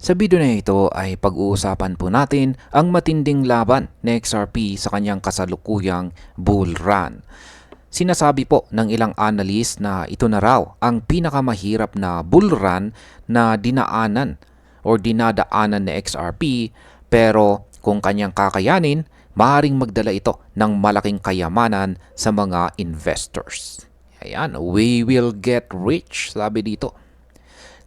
Sa video na ito ay pag-uusapan po natin ang matinding laban ni XRP sa kanyang kasalukuyang bull run. Sinasabi po ng ilang analyst na ito na raw ang pinakamahirap na bull run na dinadaanan ni XRP, pero kung kanyang kakayanin, maaaring magdala ito ng malaking kayamanan sa mga investors. Ayan, we will get rich, sabi dito.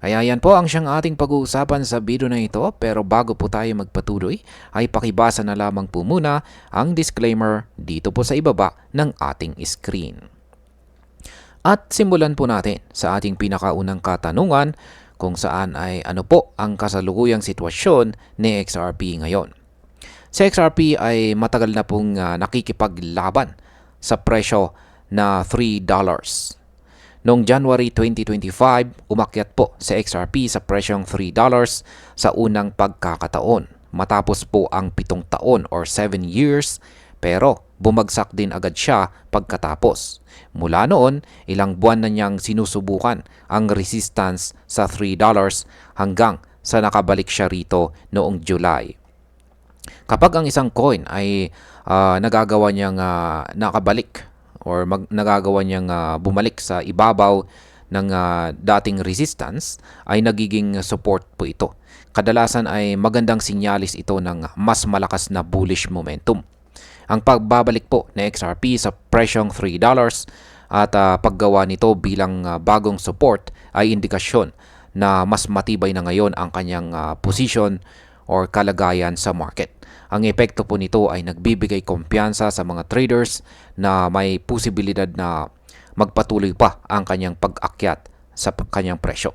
Kaya yan po ang siyang ating pag-uusapan sa video na ito, pero bago po tayo magpatuloy ay pakibasa na lamang po muna ang disclaimer dito po sa ibaba ng ating screen. At simulan po natin sa ating pinakaunang katanungan kung saan ay ano po ang kasalukuyang sitwasyon ni XRP ngayon. Si XRP ay matagal na pong nakikipaglaban sa presyo na $3. Noong January 2025, umakyat po si XRP sa presyong $3 sa unang pagkakataon. Matapos po ang 7 taon or 7 years, pero bumagsak din agad siya pagkatapos. Mula noon, ilang buwan na niyang sinusubukan ang resistance sa $3 hanggang sa nakabalik siya rito noong July. Kapag ang isang coin ay nagagawa niyang nakabalik or nagagawa niyang bumalik sa ibabaw ng dating resistance, ay nagiging support po ito. Kadalasan ay magandang sinyalis ito ng mas malakas na bullish momentum. Ang pagbabalik po ng XRP sa presyong $3 at paggawa nito bilang bagong support ay indikasyon na mas matibay na ngayon ang kanyang position or kalagayan sa market. Ang epekto po nito ay nagbibigay kumpiyansa sa mga traders na may posibilidad na magpatuloy pa ang kanyang pag-akyat sa kanyang presyo.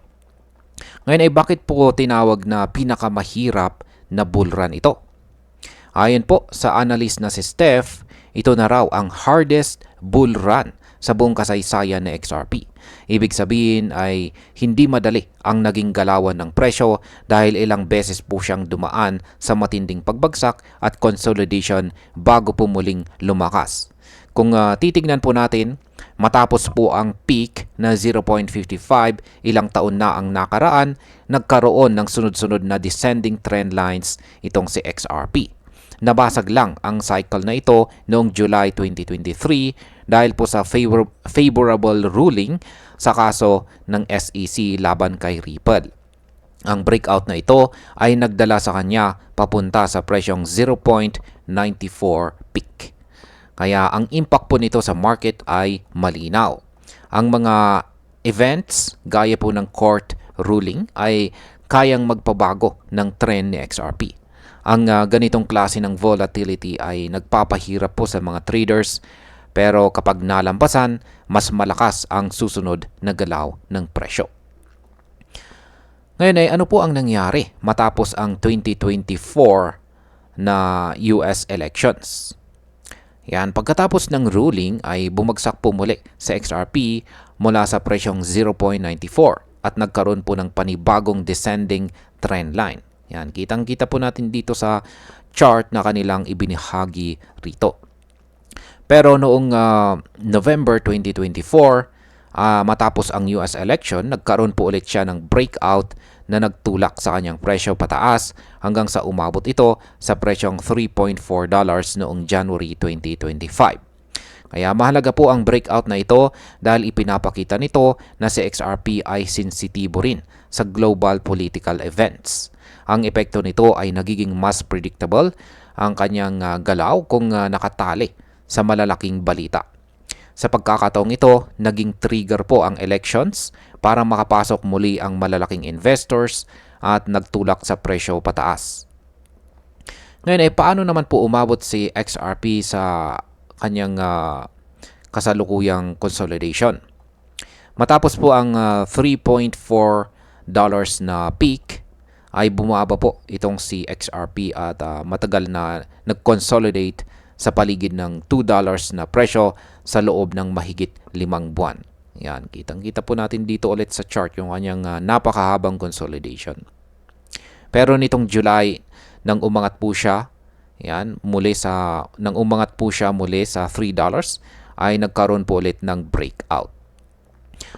Ngayon ay bakit po tinawag na pinakamahirap na bull run ito? Ayon po sa analyst na si Steph, ito na raw ang hardest bull run sa buong kasaysayan ng XRP. Ibig sabihin ay hindi madali ang naging galawan ng presyo dahil ilang beses po siyang dumaan sa matinding pagbagsak at consolidation bago po muling lumakas. Kung titignan po natin, matapos po ang peak na 0.55, ilang taon na ang nakaraan, nagkaroon ng sunod-sunod na descending trend lines itong si XRP. Nabasag lang ang cycle na ito noong July 2023 dahil po sa favorable ruling sa kaso ng SEC laban kay Ripple. Ang breakout na ito ay nagdala sa kanya papunta sa presyong 0.94 peak. Kaya ang impact po nito sa market ay malinaw. Ang mga events gaya po ng court ruling ay kayang magpabago ng trend ni XRP. Ang ganitong klase ng volatility ay nagpapahirap po sa mga traders, pero kapag nalampasan, mas malakas ang susunod na galaw ng presyo. Ngayon ay ano po ang nangyari matapos ang 2024 na US elections? Yan, pagkatapos ng ruling ay bumagsak po muli sa XRP mula sa presyong 0.94 at nagkaroon po ng panibagong descending trend line. Yan, kitang-kita po natin dito sa chart na kanilang ibinahagi rito. Pero noong November 2024, matapos ang US election, nagkaroon po ulit siya ng breakout na nagtulak sa kanyang presyo pataas hanggang sa umabot ito sa presyong $3.4 noong January 2025. Kaya mahalaga po ang breakout na ito dahil ipinapakita nito na si XRP ay sensitibo rin sa global political events. Ang epekto nito ay nagiging mas predictable ang kanyang galaw kung nakatali sa malalaking balita. Sa pagkakataong ito, naging trigger po ang elections para makapasok muli ang malalaking investors at nagtulak sa presyo pataas. Ngayon ay paano naman po umabot si XRP sa kanyang kasalukuyang consolidation? Matapos po ang $3.4 na peak, ay bumaba po itong si XRP at matagal na nag-consolidate sa paligid ng $2 na presyo sa loob ng mahigit 5 buwan. Yan, kitang-kita po natin dito ulit sa chart yung kanyang napakahabang consolidation. Pero nitong July, nang umangat po siya, muli sa $3, ay nagkaroon po ulit ng breakout.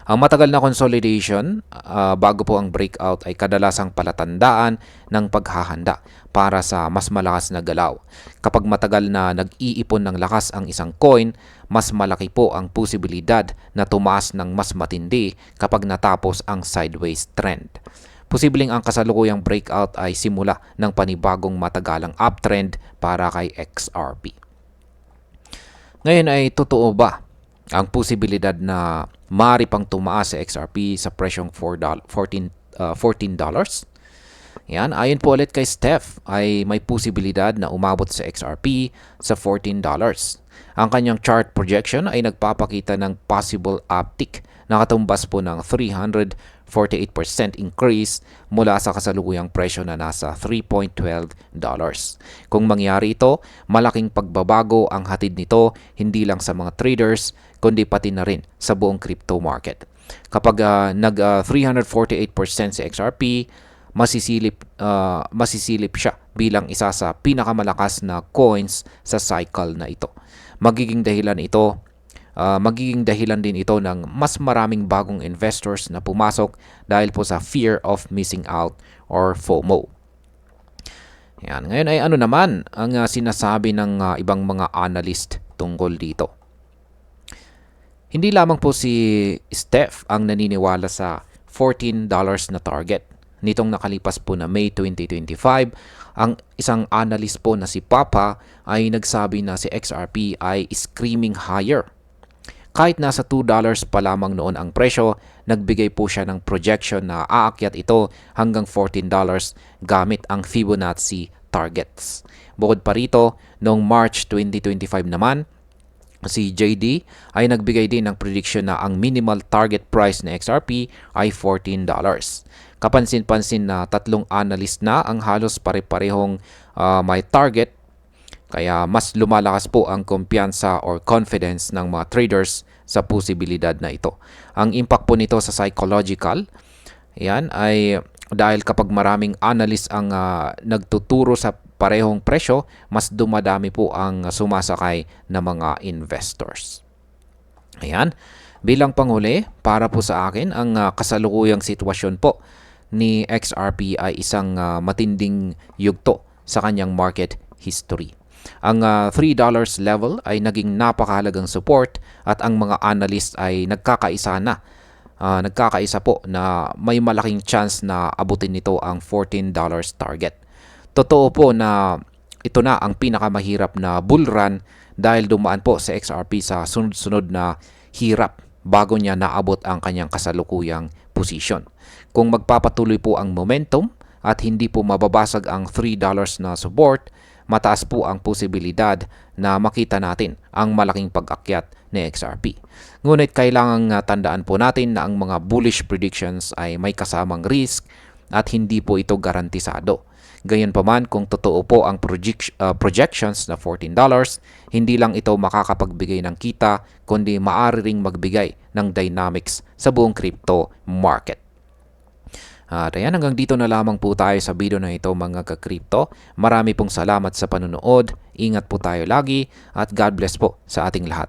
Ang matagal na consolidation bago po ang breakout ay kadalasang palatandaan ng paghahanda para sa mas malakas na galaw. Kapag matagal na nag-iipon ng lakas ang isang coin, mas malaki po ang posibilidad na tumaas ng mas matindi kapag natapos ang sideways trend. Posibleng ang kasalukuyang breakout ay simula ng panibagong matagalang uptrend para kay XRP. Ngayon ay totoo ba ang posibilidad na maaari pang tumaas sa XRP sa presyong $14? Yan, ayon po ulit kay Steph ay may posibilidad na umabot sa XRP sa $14. Ang kanyang chart projection ay nagpapakita ng possible uptick na katumbas po ng 348% increase mula sa kasalukuyang presyo na nasa $3.12. Kung mangyari ito, malaking pagbabago ang hatid nito hindi lang sa mga traders kundi pati na rin sa buong crypto market. Kapag nag 348% sa XRP, masisilip siya bilang isa sa pinakamalakas na coins sa cycle na ito. Magiging dahilan din ito ng mas maraming bagong investors na pumasok dahil po sa fear of missing out or FOMO. Yan. Ngayon ay ano naman ang sinasabi ng ibang mga analyst tungkol dito. Hindi lamang po si Steph ang naniniwala sa $14 na target. Nitong nakalipas po na May 2025, ang isang analyst po na si Papa ay nagsabi na si XRP ay screaming higher. Kahit nasa $2 pa lamang noon ang presyo, nagbigay po siya ng projection na aakyat ito hanggang $14 gamit ang Fibonacci targets. Bukod pa rito, noong March 2025 naman, si JD ay nagbigay din ng prediction na ang minimal target price na XRP ay $14. Kapansin-pansin na tatlong analyst na ang halos pare-parehong may target, kaya mas lumalakas po ang kumpiyansa or confidence ng mga traders sa posibilidad na ito. Ang impact po nito sa psychological, yan ay dahil kapag maraming analyst ang nagtuturo sa parehong presyo, mas dumadami po ang sumasakay na mga investors. Ayan, bilang panghuli, para po sa akin, ang kasalukuyang sitwasyon po ni XRP ay isang matinding yugto sa kanyang market history. Ang $3 level ay naging napakahalagang support at ang mga analyst ay nagkakaisa po na may malaking chance na abutin nito ang $14 target. Totoo po na ito na ang pinakamahirap na bull run dahil dumaan po sa XRP sa sunod-sunod na hirap bago niya naabot ang kanyang kasalukuyang posisyon. Kung magpapatuloy po ang momentum at hindi po mababasag ang $3 na support, mataas po ang posibilidad na makita natin ang malaking pag-akyat ni XRP. Ngunit kailangang tandaan po natin na ang mga bullish predictions ay may kasamang risk at hindi po ito garantisado. Gayunpaman, kung totoo po ang projections na $14, hindi lang ito makakapagbigay ng kita, kundi maaari ring magbigay ng dynamics sa buong crypto market. At ayan, hanggang dito na lamang po tayo sa video na ito mga ka-crypto. Marami pong salamat sa panonood. Ingat po tayo lagi at God bless po sa ating lahat.